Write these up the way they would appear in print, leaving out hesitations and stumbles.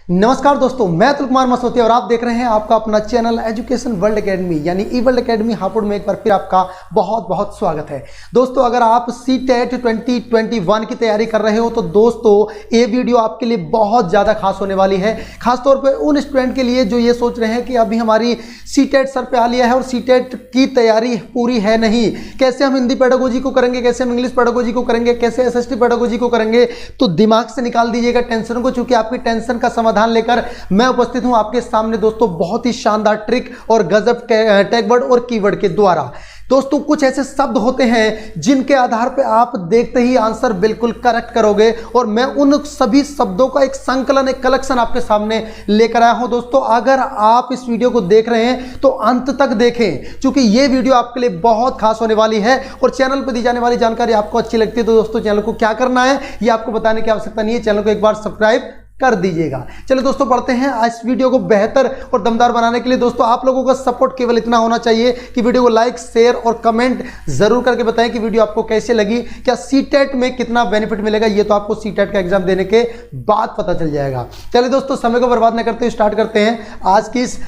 नमस्कार दोस्तों, मैं अतुल कुमार मसौती और आप देख रहे हैं आपका अपना चैनल एजुकेशन वर्ल्ड एकेडमी यानी ई वर्ल्ड एकेडमी हापुड़ में एक बार फिर आपका बहुत बहुत स्वागत है। दोस्तों, अगर आप सीटेट 2021 की तैयारी कर रहे हो तो दोस्तों ये वीडियो आपके लिए बहुत ज़्यादा खास होने वाली है। खासतौर पर उन स्टूडेंट के लिए जो ये सोच रहे हैं कि अभी हमारी सीटेट सर पे आ लिया है और सीटेट की तैयारी पूरी है नहीं, कैसे हम हिंदी पेडागोजी को करेंगे, कैसे हम इंग्लिश पेडागोजी को करेंगे, कैसे एसएसटी पेडागोजी को करेंगे। तो दिमाग से निकाल दीजिएगा टेंशन को, चूंकि आपकी टेंशन का समाधान लेकर मैं उपस्थित हूं आपके सामने दोस्तों, बहुत ही शानदार ट्रिक और गजब टैगवर्ड और कीवर्ड के द्वारा। दोस्तों, कुछ ऐसे शब्द होते हैं जिनके आधार पर आप देखते ही आंसर बिल्कुल करेक्ट करोगे और मैं उन सभी शब्दों का एक संकलन, एक कलेक्शन आपके सामने लेकर आया हूं। दोस्तों, अगर आप इस वीडियो को देख रहे हैं तो अंत तक देखें, क्योंकि यह वीडियो आपके लिए बहुत खास होने वाली है और चैनल पर दी जाने वाली जानकारी आपको अच्छी लगती है तो दोस्तों चैनल को क्या करना है यह आपको बताने की आवश्यकता नहीं है, चैनल को एक बार सब्सक्राइब कर दीजिएगा। चलिए दोस्तों, बढ़ते हैं इस वीडियो को बेहतर और दमदार बनाने के लिए। दोस्तों, आप लोगों का सपोर्ट केवल इतना होना चाहिए कि वीडियो को लाइक, शेयर और कमेंट जरूर करके बताएं कि वीडियो आपको कैसे लगी, क्या सीटेट में कितना बेनिफिट मिलेगा ये तो आपको सीटेट का एग्जाम देने के बाद पता चल जाएगा। चलिए दोस्तों, समय को बर्बाद न करते हुए स्टार्ट करते हैं आज की इस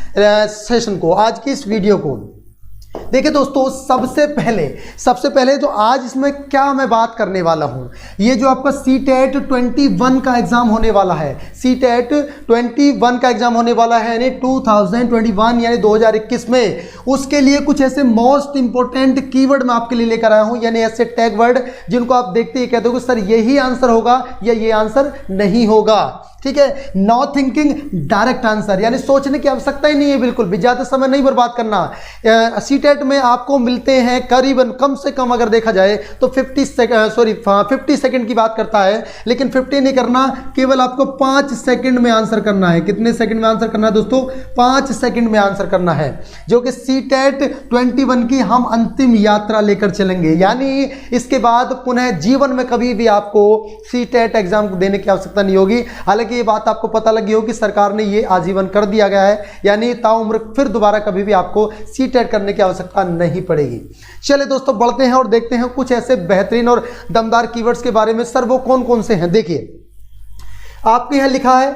सेशन को, आज की इस वीडियो को। देखिए दोस्तों, सबसे पहले तो आज इसमें क्या मैं बात करने वाला हूं, ये जो आपका सीटेट 21 का एग्जाम होने वाला है, सीटेट 21 का एग्जाम होने वाला है यानी 2021 यानी 2021 में, उसके लिए कुछ ऐसे मोस्ट इंपोर्टेंट कीवर्ड मैं आपके लिए लेकर आया हूं, यानी ऐसे टैग वर्ड जिनको आप देखते ही कहते हो कि सर यही आंसर होगा या ये आंसर नहीं होगा। ठीक है, नो थिंकिंग डायरेक्ट आंसर, यानी सोचने की आवश्यकता ही नहीं है, बिल्कुल भी ज़्यादा समय नहीं बर्बाद करना। सीटेट में आपको मिलते हैं करीबन, कम से कम अगर देखा जाए तो 50 सेकंड की बात करता है, लेकिन 50 नहीं करना, केवल आपको 5 सेकंड में आंसर करना है। कितने सेकंड में आंसर करना है दोस्तों? 5 सेकंड में आंसर करना है, जो कि सीटेट 21 की हम अंतिम यात्रा लेकर चलेंगे। यानी इसके बाद पुनः जीवन में कभी भी आपको सीटेट एग्जाम देने की आवश्यकता नहीं होगी। हालांकि ये बात आपको पता लगी होगी, सरकार ने ये आजीवन कर दिया गया है, यानी ताउम्र फिर दोबारा कभी भी आपको सीटेट करने की आवश्यकता नहीं पड़ेगी। चलिए दोस्तों, बढ़ते हैं और देखते हैं कुछ ऐसे बेहतरीन और दमदार कीवर्ड्स के बारे में। सर वो कौन कौन से हैं? देखिए, आपके यहां लिखा है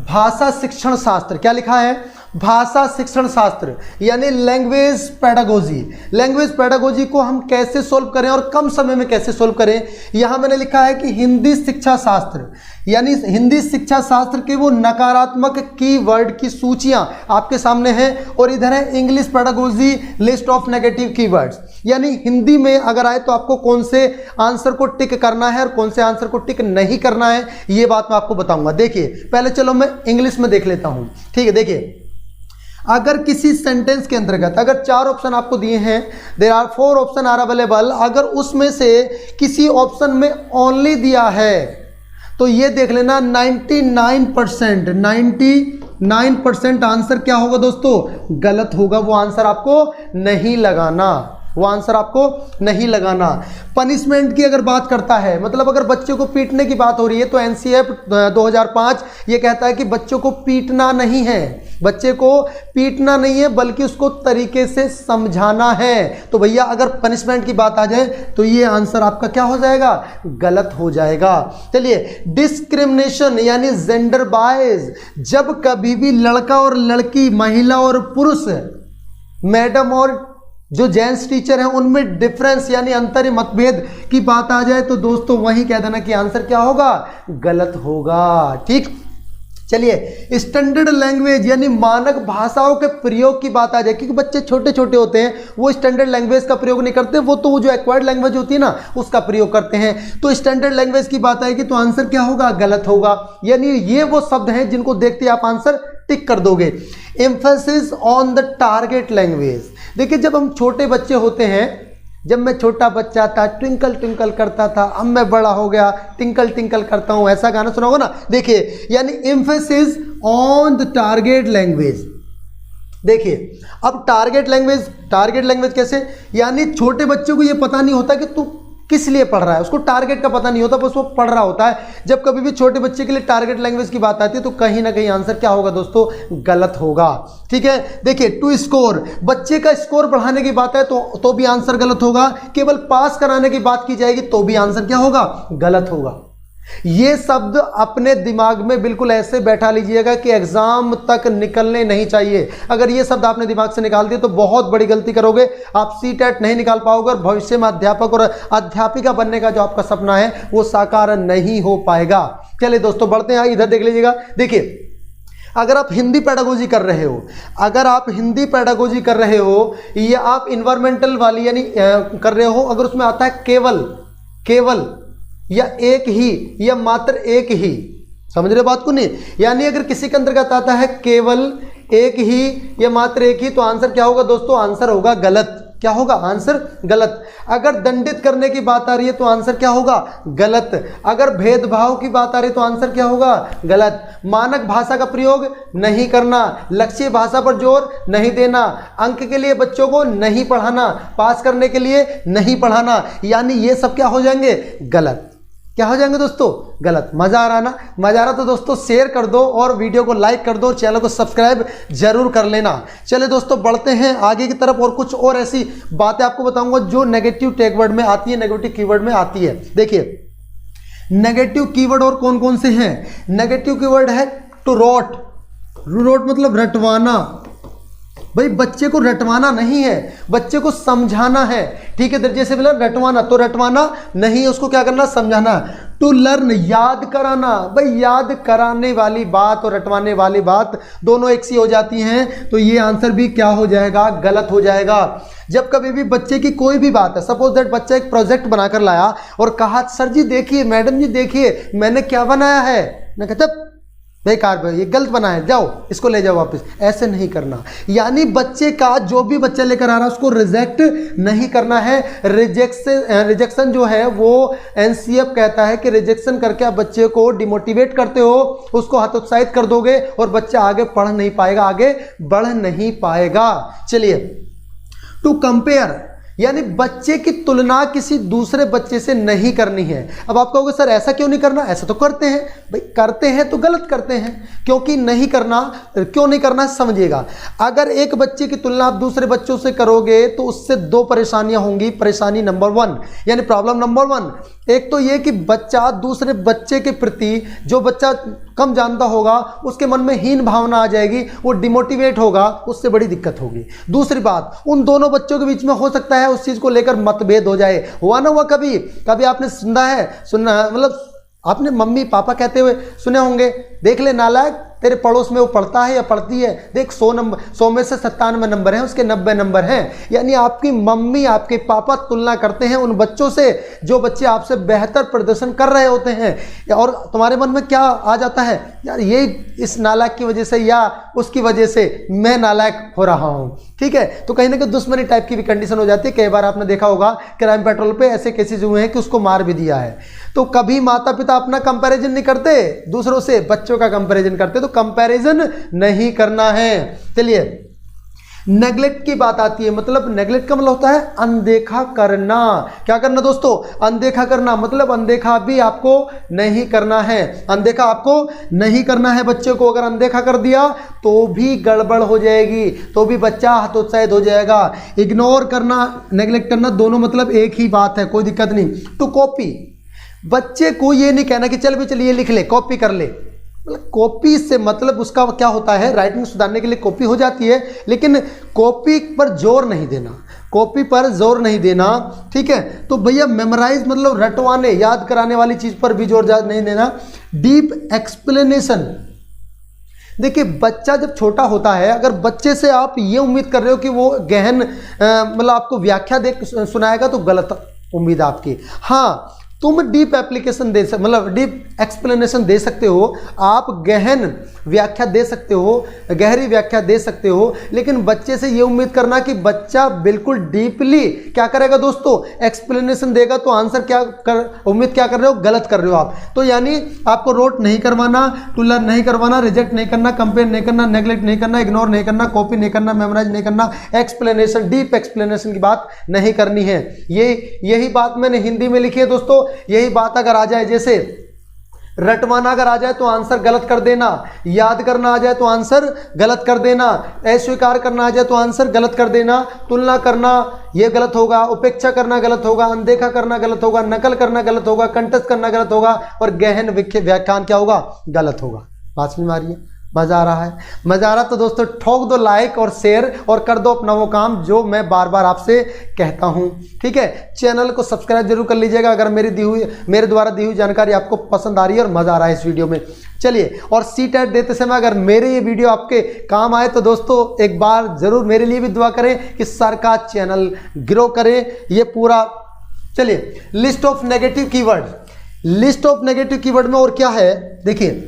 भाषा शिक्षण शास्त्र। क्या लिखा है? भाषा शिक्षण शास्त्र, यानी लैंग्वेज पेडागोजी। लैंग्वेज पेडागोजी को हम कैसे सोल्व करें और कम समय में कैसे सोल्व करें। यहां मैंने लिखा है कि हिंदी शिक्षा शास्त्र, यानी हिंदी शिक्षा शास्त्र के वो नकारात्मक कीवर्ड की सूचियां आपके सामने हैं, और इधर है English pedagogy list of negative keywords, यानी हिंदी में अगर आए तो आपको कौन से आंसर को टिक करना है और कौन से आंसर को टिक नहीं करना है, ये बात मैं आपको बताऊंगा। देखिए, पहले चलो मैं इंग्लिश में देख लेता हूं। ठीक है, देखिए, अगर किसी सेंटेंस के अंतर्गत अगर 4 ऑप्शन आपको दिए हैं, there are 4 option are available, अगर उसमें से किसी ऑप्शन में ओनली दिया है तो ये देख लेना 99% आंसर क्या होगा दोस्तों? गलत होगा। वो आंसर आपको नहीं लगाना, वो आंसर आपको नहीं लगाना। पनिशमेंट की अगर बात करता है, मतलब अगर बच्चे को पीटने की बात हो रही है तो एनसीएफ 2005 ये कहता है कि बच्चों को पीटना नहीं है, बच्चे को पीटना नहीं है बल्कि उसको तरीके से समझाना है। तो भैया अगर पनिशमेंट की बात आ जाए तो ये आंसर आपका क्या हो जाएगा? गलत हो जाएगा। चलिए, डिस्क्रिमिनेशन यानी जेंडर बायस, जब कभी भी लड़का और लड़की, महिला और पुरुष, मैडम और जो जेंट्स टीचर हैं उनमें डिफरेंस यानी अंतर, मतभेद की बात आ जाए तो दोस्तों वही कह देना कि आंसर क्या होगा? गलत होगा। ठीक, चलिए, स्टैंडर्ड लैंग्वेज यानी मानक भाषाओं के प्रयोग की बात आ जाए, क्योंकि बच्चे छोटे छोटे होते हैं, वो स्टैंडर्ड लैंग्वेज का प्रयोग नहीं करते, वो तो जो एक्वायर्ड लैंग्वेज होती है ना उसका प्रयोग करते हैं। तो स्टैंडर्ड लैंग्वेज की बात आएगी तो आंसर क्या होगा? गलत होगा। यानी ये वो शब्द हैं जिनको देखते ही आप आंसर टिक कर दोगे। Emphasis on the target language, देखिए जब हम छोटे बच्चे होते हैं, जब मैं छोटा बच्चा था ट्विंकल ट्विंकल करता था, अब मैं बड़ा हो गया टिंकल टिंकल करता हूं, ऐसा गाना सुना होगा ना। देखिए, यानी emphasis on the target language. देखिए, अब टारगेट लैंग्वेज कैसे, यानी छोटे बच्चे को ये पता नहीं होता कि तू किस लिए पढ़ रहा है, उसको टारगेट का पता नहीं होता, बस वो पढ़ रहा होता है। जब कभी भी छोटे बच्चे के लिए टारगेट लैंग्वेज की बात आती है तो कहीं ना कहीं आंसर क्या होगा दोस्तों? गलत होगा। ठीक है, देखिए, टू स्कोर, बच्चे का स्कोर बढ़ाने की बात है तो भी आंसर गलत होगा। केवल पास कराने की बात की जाएगी तो भी आंसर क्या होगा? गलत होगा। ये शब्द अपने दिमाग में बिल्कुल ऐसे बैठा लीजिएगा कि एग्जाम तक निकलने नहीं चाहिए। अगर ये शब्द आपने दिमाग से निकाल दिए तो बहुत बड़ी गलती करोगे, आप सीटेट नहीं निकाल पाओगे और भविष्य में अध्यापक और अध्यापिका बनने का जो आपका सपना है वो साकार नहीं हो पाएगा। चलिए दोस्तों बढ़ते हैं, इधर देख लीजिएगा। देखिए, अगर आप हिंदी पेडागोजी कर रहे हो, अगर आप हिंदी पेडागोजी कर रहे हो या आप इन्वायरमेंटल वाली यानी कर रहे हो, अगर उसमें आता है केवल, केवल या एक ही या मात्र एक ही, समझ रहे बात को नहीं, यानी अगर किसी के अंतर्गत आता है केवल एक ही या मात्र एक ही तो आंसर क्या होगा दोस्तों? आंसर होगा गलत। क्या होगा? आंसर गलत। अगर दंडित करने की बात आ रही है तो आंसर क्या होगा? गलत। अगर भेदभाव की बात आ रही है तो आंसर क्या होगा? गलत। मानक भाषा का प्रयोग नहीं करना, लक्ष्य भाषा पर जोर नहीं देना, अंक के लिए बच्चों को नहीं पढ़ाना, पास करने के लिए नहीं पढ़ाना, यानी ये सब क्या हो जाएंगे? गलत। क्या हो जाएंगे दोस्तों? गलत। मजा आ रहा ना? मजा आ रहा तो दोस्तों शेयर कर दो और वीडियो को लाइक कर दो और चैनल को सब्सक्राइब जरूर कर लेना। चलिए दोस्तों बढ़ते हैं आगे की तरफ और कुछ और ऐसी बातें आपको बताऊंगा जो नेगेटिव टैगवर्ड में आती है, नेगेटिव कीवर्ड में आती है। देखिए, नेगेटिव कीवर्ड और कौन कौन से हैं? नेगेटिव कीवर्ड है टू रोट। रोट मतलब रटवाना। भाई बच्चे को रटवाना नहीं है, बच्चे को समझाना है। ठीक है, जैसे बोला रटवाना, तो रटवाना नहीं है, उसको क्या करना? समझाना। टू लर्न, याद कराना। भाई याद कराने वाली बात और रटवाने वाली बात दोनों एक सी हो जाती हैं, तो ये आंसर भी क्या हो जाएगा? गलत हो जाएगा। जब कभी भी बच्चे की कोई भी बात है, सपोज दैट बच्चा एक प्रोजेक्ट बनाकर लाया और कहा सर जी देखिए, मैडम जी देखिए मैंने क्या बनाया है, मैं कहता बेकार भाई ये गलत बना है, जाओ इसको ले जाओ वापस, ऐसे नहीं करना। यानी बच्चे का जो भी बच्चा लेकर आ रहा है उसको रिजेक्ट नहीं करना है। रिजेक्शन जो है वो एनसीएफ कहता है कि रिजेक्शन करके आप बच्चे को डिमोटिवेट करते हो, उसको हतोत्साहित कर दोगे और बच्चा आगे पढ़ नहीं पाएगा, आगे बढ़ नहीं पाएगा। चलिए, टू कंपेयर, यानी बच्चे की तुलना किसी दूसरे बच्चे से नहीं करनी है। अब आप कहोगे सर ऐसा क्यों नहीं करना? ऐसा तो करते हैं। भाई करते हैं तो गलत करते हैं, क्योंकि नहीं करना, क्यों नहीं करना समझिएगा। अगर एक बच्चे की तुलना आप दूसरे बच्चों से करोगे तो उससे दो परेशानियां होंगी। परेशानी नंबर 1 यानी प्रॉब्लम नंबर 1, एक तो ये कि बच्चा दूसरे बच्चे के प्रति, जो बच्चा कम जानता होगा उसके मन में हीन भावना आ जाएगी, वो डिमोटिवेट होगा, उससे बड़ी दिक्कत होगी। दूसरी बात, उन दोनों बच्चों के बीच में हो सकता है उस चीज को लेकर मतभेद हो जाए। हुआ ना हुआ कभी? कभी आपने सुना मतलब आपने मम्मी पापा कहते हुए सुने होंगे, देख ले नालायक तेरे पड़ोस में वो पढ़ता है या पढ़ती है, देख 100 में से 97 नंबर हैं, उसके 90 नंबर हैं। यानी आपकी मम्मी आपके पापा तुलना करते हैं उन बच्चों से जो बच्चे आपसे बेहतर प्रदर्शन कर रहे होते हैं, और तुम्हारे मन में क्या आ जाता है? यार ये इस नालायक की वजह से या उसकी वजह से मैं नालायक हो रहा हूँ। ठीक है, तो कहीं ना कहीं दुश्मनी टाइप की भी कंडीशन हो जाती है। कई बार आपने देखा होगा क्राइम पेट्रोल पे ऐसे केसेस हुए हैं कि उसको मार भी दिया है। तो कभी माता पिता अपना कंपैरिजन नहीं करते दूसरों से, बच्चों का कंपैरिजन करते, तो कंपैरिजन नहीं करना है। चलिए, नेग्लेक्ट की बात आती है, मतलब नेग्लेक्ट का मतलब होता है अनदेखा करना। क्या करना दोस्तों? अनदेखा करना, मतलब अनदेखा भी आपको नहीं करना है, अनदेखा आपको नहीं करना है। बच्चे को अगर अनदेखा कर दिया तो भी गड़बड़ हो जाएगी, तो भी बच्चा हतोत्साहित हो जाएगा। इग्नोर करना, नेग्लेक्ट करना, दोनों मतलब एक ही बात है, कोई दिक्कत नहीं। टू कॉपी, बच्चे को ये नहीं कहना कि चल भी चलिए लिख ले, कॉपी कर ले। मतलब कॉपी से मतलब उसका क्या होता है, राइटिंग सुधारने के लिए कॉपी हो जाती है, लेकिन कॉपी पर जोर नहीं देना, कॉपी पर जोर नहीं देना। ठीक है, तो भैया मेमोराइज मतलब रटवाने, याद कराने वाली चीज पर भी जोर नहीं देना। डीप एक्सप्लेनेशन, देखिए बच्चा जब छोटा होता है, अगर बच्चे से आप ये उम्मीद कर रहे हो कि वो गहन मतलब आपको व्याख्या सुनाएगा तो गलत उम्मीद आपकी। हाँ, तुम डीप एप्लीकेशन दे सकते, मतलब डीप एक्सप्लेनेशन दे सकते हो, आप गहन व्याख्या दे सकते हो, गहरी व्याख्या दे सकते हो, लेकिन बच्चे से ये उम्मीद करना कि बच्चा बिल्कुल डीपली क्या करेगा दोस्तों, एक्सप्लेनेशन देगा, तो आंसर क्या उम्मीद क्या कर रहे हो, गलत कर रहे हो आप। तो यानी आपको रोट नहीं करवाना, टू लर्न नहीं करवाना, रिजेक्ट नहीं करना, कंपेयर नहीं करना, नेग्लेक्ट नहीं करना, इग्नोर नहीं करना, कॉपी नहीं करना, मेमोराइज नहीं करना, एक्सप्लेनेशन, डीप एक्सप्लेनेशन की बात नहीं करनी है। यही बात मैंने हिंदी में लिखी है दोस्तों। यही बात अगर आ जाए जैसे रटवाना अगर आ जाए तो आंसर गलत कर देना, याद करना आ जाए तो आंसर गलत कर देना, अस्वीकार करना आ जाए तो आंसर गलत कर देना, तुलना करना ये गलत होगा, उपेक्षा करना गलत होगा, अनदेखा करना गलत होगा, नकल करना गलत होगा, कंटस्ट करना गलत होगा और गहन व्याख्यान क्या होगा, गलत होगा। बात समझ में आ रही है? मजा आ रहा है? मजा आ रहा तो दोस्तों ठोक दो लाइक और शेयर और कर दो अपना वो काम जो मैं बार बार आपसे कहता हूं, ठीक है। चैनल को सब्सक्राइब जरूर कर लीजिएगा अगर मेरे द्वारा दी हुई जानकारी आपको पसंद आ रही है और मजा आ रहा है इस वीडियो में। चलिए, और CTET देते समय अगर मेरे ये वीडियो आपके काम आए तो दोस्तों एक बार जरूर मेरे लिए भी दुआ करें कि सर का चैनल ग्रो करे। ये पूरा चलिए, list of negative keyword, list of negative keyword में और क्या है देखिए,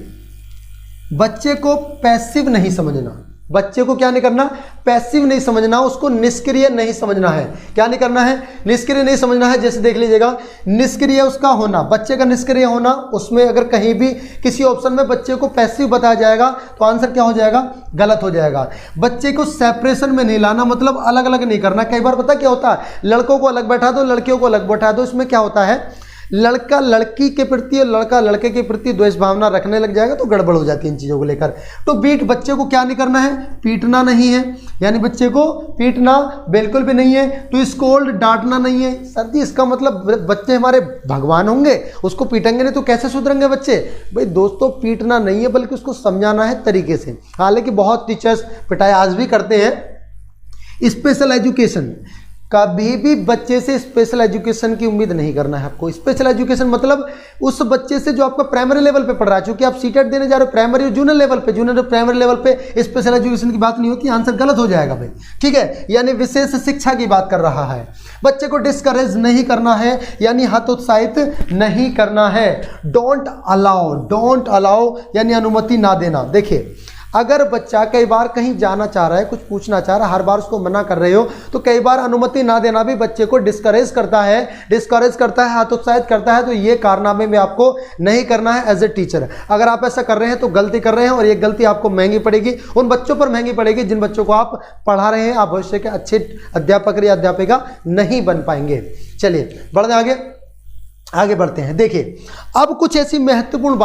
बच्चे को पैसिव नहीं समझना, बच्चे को क्या नहीं करना, पैसिव नहीं समझना, उसको निष्क्रिय नहीं समझना है। क्या नहीं करना है, निष्क्रिय नहीं समझना है। जैसे देख लीजिएगा, निष्क्रिय उसका होना, बच्चे का निष्क्रिय होना, उसमें अगर कहीं भी किसी ऑप्शन में बच्चे को पैसिव बताया जाएगा तो आंसर क्या हो जाएगा, गलत हो जाएगा। बच्चे को सेपरेशन में नहीं लाना, मतलब अलग अलग नहीं करना। कई बार पता क्या होता है, लड़कों को अलग बैठा दो, लड़कियों को अलग बैठा दो, इसमें क्या होता है, लड़का लड़की के प्रति और लड़का लड़के के प्रति द्वेष भावना रखने लग जाएगा तो गड़बड़ हो जाती है इन चीज़ों को लेकर। तो बीट, बच्चे को क्या नहीं करना है, पीटना नहीं है, यानी बच्चे को पीटना बिल्कुल भी नहीं है। तो स्कोल्ड, डांटना नहीं है। सर जी इसका मतलब बच्चे हमारे भगवान होंगे, उसको पीटेंगे नहीं तो कैसे सुधरेंगे बच्चे? भाई दोस्तों, पीटना नहीं है बल्कि उसको समझाना है तरीके से। हालांकि बहुत टीचर्स पिटाई आज भी करते हैं। स्पेशल एजुकेशन, कभी भी बच्चे से स्पेशल एजुकेशन की उम्मीद नहीं करना है आपको। स्पेशल एजुकेशन मतलब उस बच्चे से जो आपका प्राइमरी लेवल पे पढ़ रहा है, चूंकि आप CTET देने जा रहे हो प्राइमरी और जूनियर लेवल पे, जूनियर और प्राइमरी लेवल पे स्पेशल एजुकेशन की बात नहीं होती, आंसर गलत हो जाएगा भाई, ठीक है। यानी विशेष शिक्षा की बात कर रहा है। बच्चे को डिस्करेज नहीं करना है, यानी हतोत्साहित नहीं करना है। डोंट अलाउ, डोंट अलाउ यानी अनुमति ना देना। देखिए, अगर बच्चा कई बार कहीं जाना चाह रहा है, कुछ पूछना चाह रहा है, हर बार उसको मना कर रहे हो, तो कई बार अनुमति ना देना भी बच्चे को डिस्करेज करता है, हतोत्साहित करता है। तो ये कारनामे में आपको नहीं करना है एज ए टीचर। अगर आप ऐसा कर रहे हैं तो गलती कर रहे हैं और ये गलती आपको महंगी पड़ेगी, उन बच्चों पर महंगी पड़ेगी जिन बच्चों को आप पढ़ा रहे हैं। आप भविष्य के अच्छे अध्यापक या अध्यापिका नहीं बन पाएंगे। चलिए बढ़ते आगे बढ़ते हैं। देखिए, अब कुछ ऐसी महत्वपूर्ण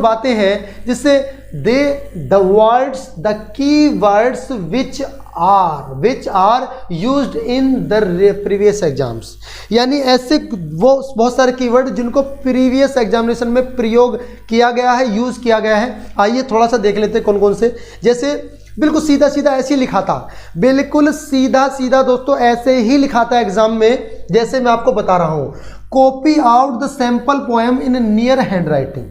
बातें हैं, जिससे the words, the key words which are used in the previous exams, यानी ऐसे वो बहुत सारे कीवर्ड जिनको प्रीवियस एग्जामिनेशन में प्रयोग किया गया है, यूज किया गया है। आइए थोड़ा सा देख लेते हैं कौन कौन से। जैसे बिल्कुल सीधा सीधा ऐसे ही लिखा था, बिल्कुल सीधा सीधा दोस्तों ऐसे ही लिखा था एग्जाम में, जैसे मैं आपको बता रहा हूं। Copy out the sample poem in near hand writing,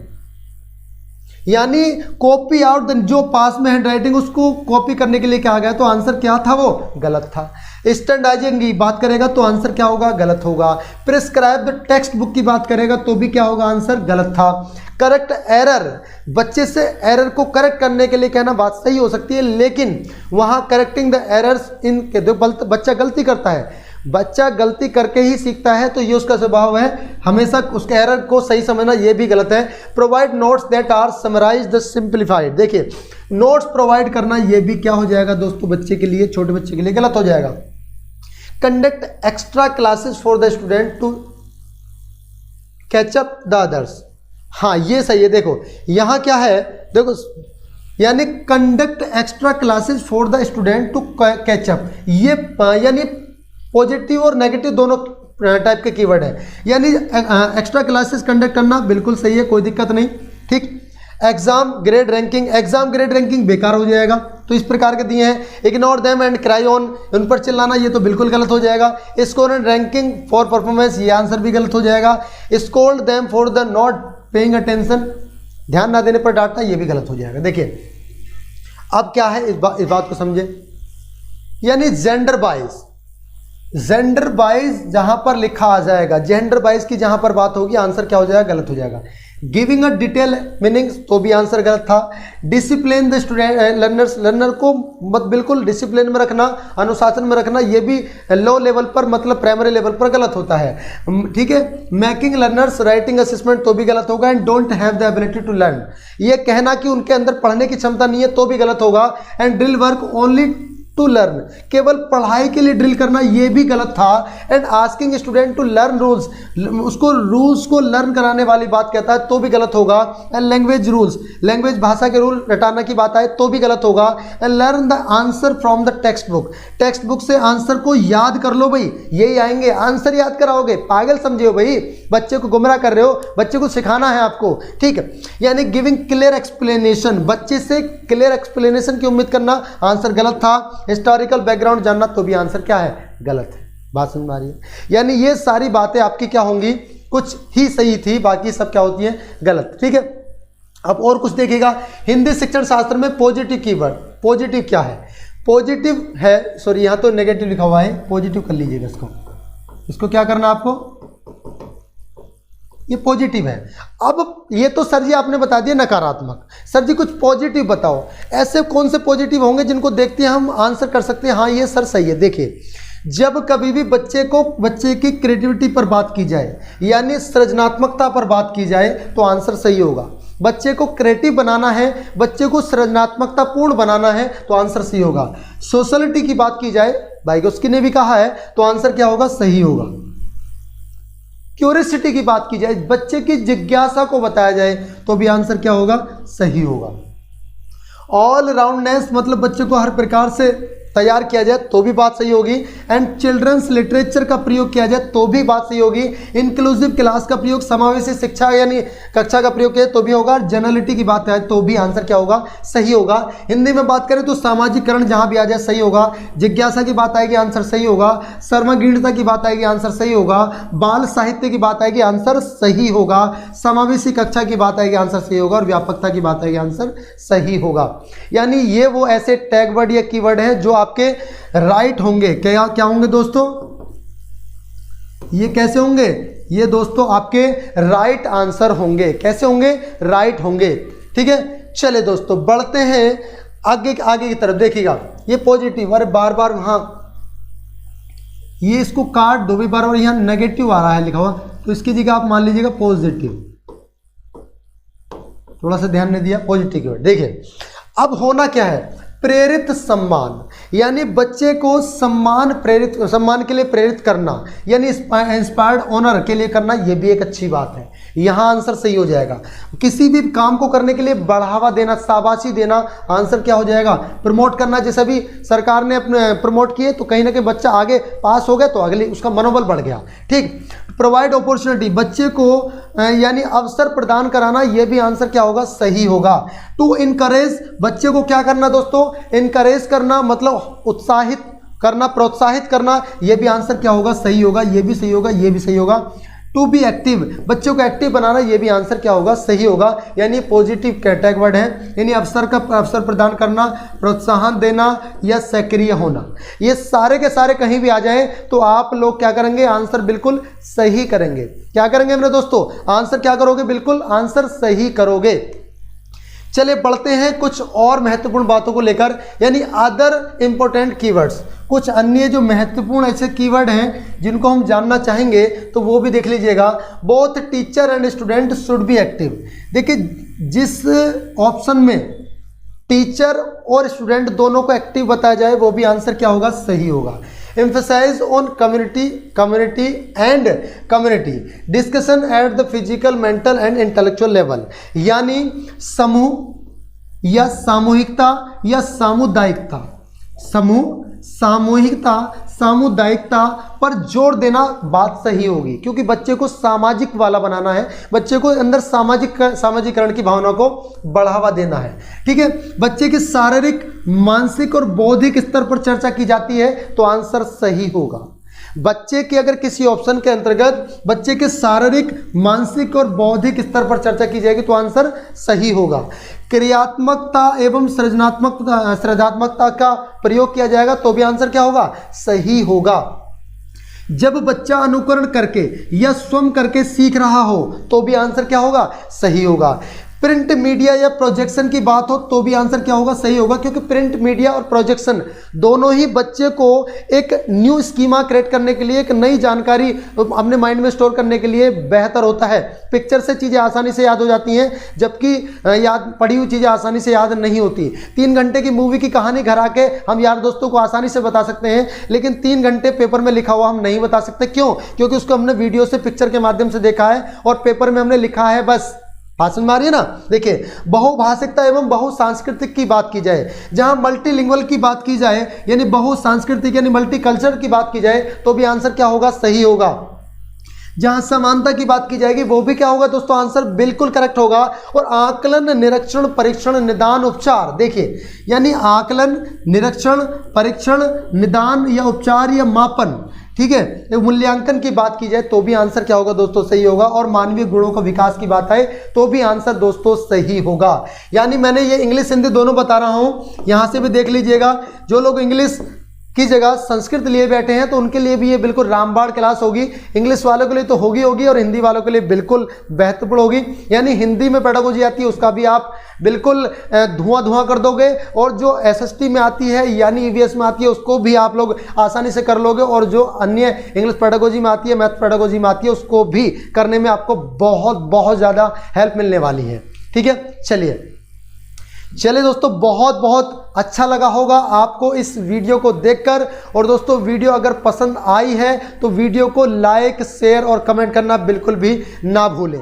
यानी कॉपी आउट जो पास में हैंड राइटिंग उसको कॉपी करने के लिए कहा गया, तो आंसर क्या था, वो गलत था। स्टैंडर्डाइजिंग की बात करेगा तो आंसर क्या होगा, गलत होगा। प्रिस्क्राइब द टेक्स्ट बुक की बात करेगा तो भी क्या होगा, आंसर गलत था। करेक्ट एरर, बच्चे से एरर को करेक्ट करने के लिए कहना बात सही हो सकती है, लेकिन वहां करेक्टिंग द एरर्स इन के बच्चा गलती करता है, बच्चा गलती करके ही सीखता है, तो ये उसका स्वभाव है, हमेशा उसके एरर को सही समझना, ये भी गलत है। Provide notes that are summarise the simplified, देखिए नोट्स प्रोवाइड करना ये भी क्या हो जाएगा दोस्तों, बच्चे के लिए, छोटे बच्चे के लिए गलत हो जाएगा। Conduct extra classes for the student to catch up the others, हाँ ये सही है। देखो यहाँ क्या है, देखो यानी conduct extra classes for the student to catch up, ये यानी पॉजिटिव और नेगेटिव दोनों टाइप के कीवर्ड है। यानी एक्स्ट्रा क्लासेस कंडक्ट करना बिल्कुल सही है, कोई दिक्कत नहीं, ठीक। एग्जाम ग्रेड रैंकिंग बेकार हो जाएगा, तो इस प्रकार के दिए हैं। Ignore them and cry on, उन पर चिल्लाना ये तो बिल्कुल गलत हो जाएगा। Score and ranking for performance, ये आंसर भी गलत हो जाएगा। Scold them for the not paying attention, ध्यान ना देने पर डांटना, ये भी गलत हो जाएगा। देखिए अब क्या है, इस बात को समझे, यानी जेंडर बाइज जहां पर लिखा आ जाएगा, जेंडर बाइज की जहां पर बात होगी, आंसर क्या हो जाएगा, गलत हो जाएगा। गिविंग अ डिटेल मीनिंग्स, तो भी आंसर गलत था। डिसिप्लिन द स्टूडेंट लर्नर को मत बिल्कुल डिसिप्लिन में रखना, अनुशासन में रखना, ये भी लो लेवल पर मतलब प्राइमरी लेवल पर गलत होता है, ठीक है। मेकिंग लर्नर्स राइटिंग असिस्मेंट, तो भी गलत होगा। And don't have the ability to learn, ये कहना कि उनके अंदर पढ़ने की क्षमता नहीं है, तो भी गलत होगा। And drill work only to learn, केवल पढ़ाई के लिए ड्रिल करना ये भी गलत था। And asking student to learn rules, उसको रूल्स को लर्न कराने वाली बात कहता है तो भी गलत होगा। एंड लैंग्वेज रूल्स, लैंग्वेज भाषा के रूल रटाना की बात आए तो भी गलत होगा। And learn the answer from the text book, text book से आंसर को याद कर लो भाई, यही आएंगे आंसर याद कराओगे, पागल समझे हो भाई, बच्चे को गुमराह कर रहे हो, बच्चे को सिखाना है आपको, ठीक है। यानी गिविंग क्लियर एक्सप्लेनेशन, बच्चे से क्लियर एक्सप्लेनेशन की उम्मीद करना, आंसर गलत था। हिस्टोरिकल बैकग्राउंड जानना तो भी आंसर क्या है, गलत है। बात समझ में आ रही है? यानी ये सारी बातें आपकी क्या होंगी, कुछ ही सही थी, बाकी सब क्या होती है, गलत, ठीक है। अब और कुछ देखिएगा, हिंदी शिक्षण शास्त्र में पॉजिटिव कीवर्ड, पॉजिटिव क्या है, पॉजिटिव है, सॉरी यहाँ तो नेगेटिव लिखा हुआ है, पॉजिटिव कर लीजिएगा इसको क्या करना आपको, ये पॉजिटिव है। अब ये तो सर जी आपने बता दिया नकारात्मक, सर जी कुछ पॉजिटिव बताओ, ऐसे कौन से पॉजिटिव होंगे जिनको देखते हैं हम आंसर कर सकते हैं हाँ ये सर सही है। देखिए, जब कभी भी बच्चे की क्रिएटिविटी पर बात की जाए, यानी सृजनात्मकता पर बात की जाए तो आंसर सही होगा। बच्चे को क्रिएटिव बनाना है, बच्चे को सृजनात्मकता पूर्ण बनाना है तो आंसर सही होगा। सोशलिटी की बात की जाए, वाइगोस्की ने भी कहा है, तो आंसर क्या होगा, सही होगा। क्यूरियोसिटी की बात की जाए, बच्चे की जिज्ञासा को बताया जाए तो भी आंसर क्या होगा, सही होगा। ऑल राउंडनेस मतलब बच्चे को हर प्रकार से तैयार किया जाए तो भी बात सही होगी। एंड चिल्ड्रंस लिटरेचर का प्रयोग किया जाए तो भी बात सही होगी। इंक्लूसिव क्लास का प्रयोग, समावेशी शिक्षा यानी कक्षा का प्रयोग किया तो भी होगा। जनरलिटी की बात है तो भी आंसर क्या होगा, सही होगा। हिंदी में बात करें तो सामाजिकरण जहां भी आ जाए सही होगा। जिज्ञासा की बात आएगी, आंसर सही होगा। सर्वगीणता की बात आएगी, आंसर सही होगा। बाल साहित्य की बात आएगी, आंसर सही होगा। समावेशी कक्षा की बात आएगी, आंसर सही होगा। और व्यापकता की बात आएगी, आंसर सही होगा। यानी ये वो ऐसे टैग वर्ड या कीवर्ड हैं जो आपके राइट होंगे। क्या होंगे दोस्तों, ये कैसे होंगे, ये दोस्तों आपके राइट आंसर होंगे। कैसे होंगे, राइट होंगे, ठीक है। चले दोस्तों बढ़ते हैं आगे की तरफ। देखिएगा ये पॉजिटिव, अरे बार बार वहां ये इसको काट दो भी, बार बार यहां नेगेटिव आ रहा है लिखा हुआ, तो इसकी जगह आप मान लीजिएगा पॉजिटिव। थोड़ा सा ध्यान नहीं दिया, पॉजिटिव की वर्ड। देखिए अब होना क्या है, प्रेरित सम्मान, यानी बच्चे को सम्मान के लिए प्रेरित करना, यानी इंस्पायर्ड ऑनर के लिए करना, यह भी एक अच्छी बात है। यहां आंसर सही हो जाएगा। किसी भी काम को करने के लिए बढ़ावा देना, शाबाशी देना, आंसर क्या हो जाएगा, प्रमोट करना। जैसे अभी सरकार ने अपने प्रमोट किए तो कहीं ना कहीं बच्चा आगे पास हो गया तो अगले उसका मनोबल बढ़ गया, ठीक। प्रोवाइड अपॉर्चुनिटी, बच्चे को यानी अवसर प्रदान कराना, यह भी आंसर क्या होगा, सही होगा। टू इनकरेज, बच्चे को क्या करना दोस्तों, इनकरेज करना मतलब उत्साहित करना, प्रोत्साहित करना, यह भी आंसर क्या होगा, सही होगा। यह भी सही होगा, यह भी सही होगा। टू बी एक्टिव, बच्चों को एक्टिव बनाना, यह भी आंसर क्या होगा, सही होगा। यानी पॉजिटिव टैग वर्ड है, यानी अवसर प्रदान करना, प्रोत्साहन देना या सक्रिय होना। ये सारे के सारे कहीं भी आ जाएं तो आप लोग क्या करेंगे, आंसर बिल्कुल सही करेंगे। क्या करेंगे मेरे दोस्तों, आंसर क्या करोगे, बिल्कुल आंसर सही करोगे। चलिए बढ़ते हैं कुछ और महत्वपूर्ण बातों को लेकर, यानी अदर इंपॉर्टेंट कीवर्ड्स। कुछ अन्य जो महत्वपूर्ण ऐसे कीवर्ड हैं जिनको हम जानना चाहेंगे तो वो भी देख लीजिएगा। Both teacher and student should be active. देखिए जिस ऑप्शन में टीचर और स्टूडेंट दोनों को एक्टिव बताया जाए वो भी आंसर क्या होगा, सही होगा। Emphasize on community and community discussion at the physical, mental and intellectual level, यानी समूह या सामूहिकता या सामुदायिकता, सामुदायिकता पर जोर देना बात सही होगी, क्योंकि बच्चे को सामाजिक वाला बनाना है, बच्चे को अंदर सामाजिकरण की भावना को बढ़ावा देना है, ठीक है। बच्चे के शारीरिक, मानसिक और बौद्धिक स्तर पर चर्चा की जाती है तो आंसर सही होगा। बच्चे के अगर किसी ऑप्शन के अंतर्गत बच्चे के शारीरिक, मानसिक और बौद्धिक स्तर पर चर्चा की जाएगी तो आंसर सही होगा। क्रियात्मकता एवं सृजनात्मकता का प्रयोग किया जाएगा तो भी आंसर क्या होगा, सही होगा। जब बच्चा अनुकरण करके या स्वयं करके सीख रहा हो तो भी आंसर क्या होगा, सही होगा। प्रिंट मीडिया या प्रोजेक्शन की बात हो तो भी आंसर क्या होगा, सही होगा, क्योंकि प्रिंट मीडिया और प्रोजेक्शन दोनों ही बच्चे को एक न्यू स्कीमा क्रिएट करने के लिए, एक नई जानकारी अपने माइंड में स्टोर करने के लिए बेहतर होता है। पिक्चर से चीज़ें आसानी से याद हो जाती हैं, जबकि याद पढ़ी हुई चीज़ें आसानी से याद नहीं होती। 3 घंटे की मूवी की कहानी घर आके हम यार दोस्तों को आसानी से बता सकते हैं, लेकिन 3 घंटे पेपर में लिखा हुआ हम नहीं बता सकते। क्यों? क्योंकि उसको हमने वीडियो से, पिक्चर के माध्यम से देखा है और पेपर में हमने लिखा है बस। भाषण मारिए ना। देखिए, बहुभाषिकता एवं बहुसांस्कृतिक की बात की जाए, जहां मल्टीलिंगुअल की बात की जाए यानी बहुसांस्कृतिक यानी मल्टीकल्चर की बात की जाए तो भी आंसर क्या होगा, सही होगा। जहां समानता की बात की जाएगी वो भी क्या होगा दोस्तों, आंसर बिल्कुल करेक्ट होगा। और आकलन, निरीक्षण, परीक्षण, निदान, उपचार, देखिए यानी आकलन, निरीक्षण, परीक्षण, निदान या उपचार या मापन, ठीक है, मूल्यांकन की बात की जाए तो भी आंसर क्या होगा दोस्तों, सही होगा। और मानवीय गुणों का विकास की बात है तो भी आंसर दोस्तों सही होगा। यानी मैंने ये इंग्लिश हिंदी दोनों बता रहा हूं, यहां से भी देख लीजिएगा। जो लोग इंग्लिश की जगह संस्कृत लिए बैठे हैं तो उनके लिए भी ये बिल्कुल रामबाण क्लास होगी। इंग्लिश वालों के लिए तो होगी और हिंदी वालों के लिए बिल्कुल बेहतरपूर्ण होगी। यानी हिंदी में पेडागोजी आती है उसका भी आप बिल्कुल धुआं कर दोगे, और जो एसएसटी में आती है यानी ईवीएस में आती है उसको भी आप लोग आसानी से कर लोगे, और जो अन्य इंग्लिश पेडागोजी में आती है, मैथ पेडागोजी में आती है, उसको भी करने में आपको बहुत ज़्यादा हेल्प मिलने वाली है। ठीक है, चलिए दोस्तों, बहुत अच्छा लगा होगा आपको इस वीडियो को देखकर। और दोस्तों, वीडियो अगर पसंद आई है तो वीडियो को लाइक, शेयर और कमेंट करना बिल्कुल भी ना भूलें।